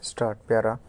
Start Pyara.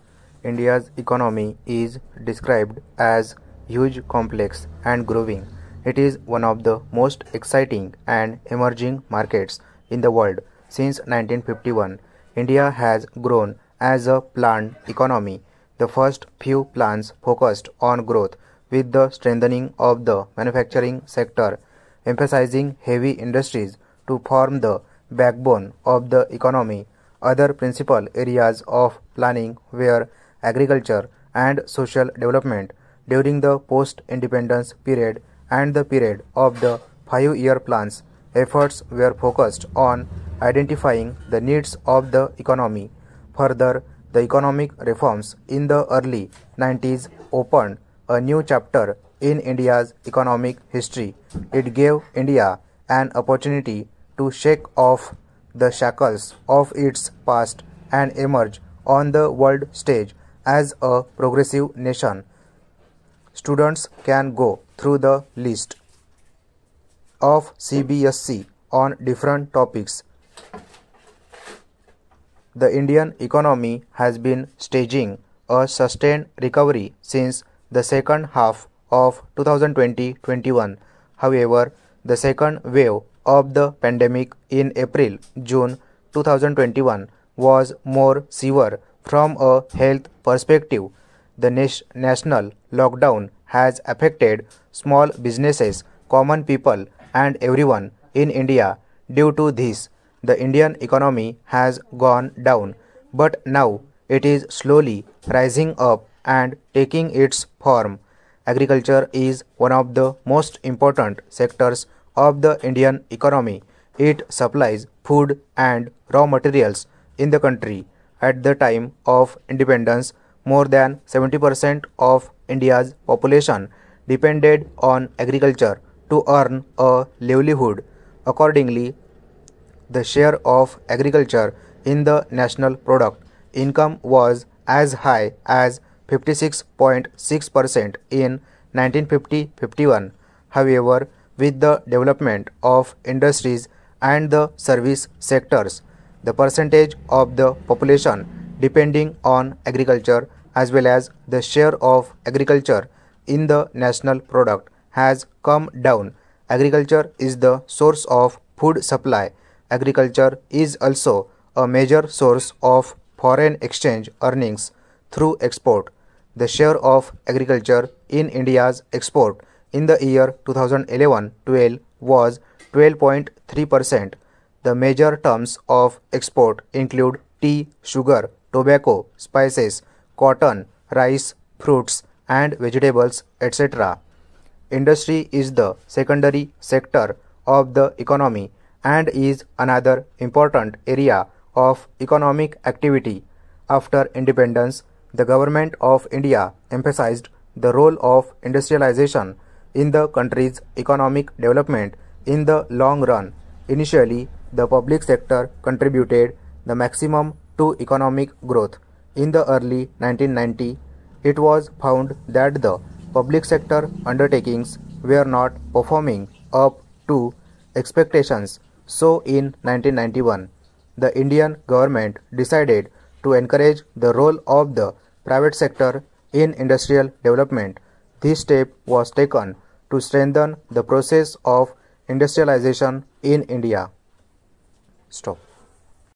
India's economy is described as huge, complex, and growing. It is one of the most exciting and emerging markets in the world. Since 1951, India has grown as a planned economy. The first few plans focused on growth with the strengthening of the manufacturing sector, emphasizing heavy industries to form the backbone of the economy. Other principal areas of planning were agriculture and social development. During the post-independence period and the period of the 5-year plans, efforts were focused on identifying the needs of the economy. Further, the economic reforms in the early 90s opened a new chapter in India's economic history. It gave India an opportunity to shake off the shackles of its past and emerge on the world stage as a progressive nation. Students can go through the list of CBSE on different topics. The Indian economy has been staging a sustained recovery since the second half of 2020-21. However, the second wave of the pandemic in April-June 2021 was more severe from a health perspective. The national lockdown has affected small businesses, common people, and everyone in India. Due to this, the Indian economy has gone down, but now it is slowly rising up and taking its form. Agriculture is one of the most important sectors of the Indian economy. It supplies food and raw materials in the country. At the time of independence, more than 70% of India's population depended on agriculture to earn a livelihood. Accordingly, the share of agriculture in the national product income was as high as 56.6% in 1950-51. However, with the development of industries and the service sectors, the percentage of the population depending on agriculture as well as the share of agriculture in the national product has come down. Agriculture is the source of food supply. Agriculture is also a major source of foreign exchange earnings through export. The share of agriculture in India's export in the year 2011-12 was 12.3%. The major terms of export include tea, sugar, tobacco, spices, cotton, rice, fruits and vegetables, etc. Industry is the secondary sector of the economy and is another important area of economic activity. After independence, the government of India emphasized the role of industrialization in the country's economic development in the long run. Initially, the public sector contributed the maximum to economic growth. In the early 1990s, it was found that the public sector undertakings were not performing up to expectations. So, in 1991, the Indian government decided to encourage the role of the private sector in industrial development. This step was taken to strengthen the process of industrialization in India. Stop.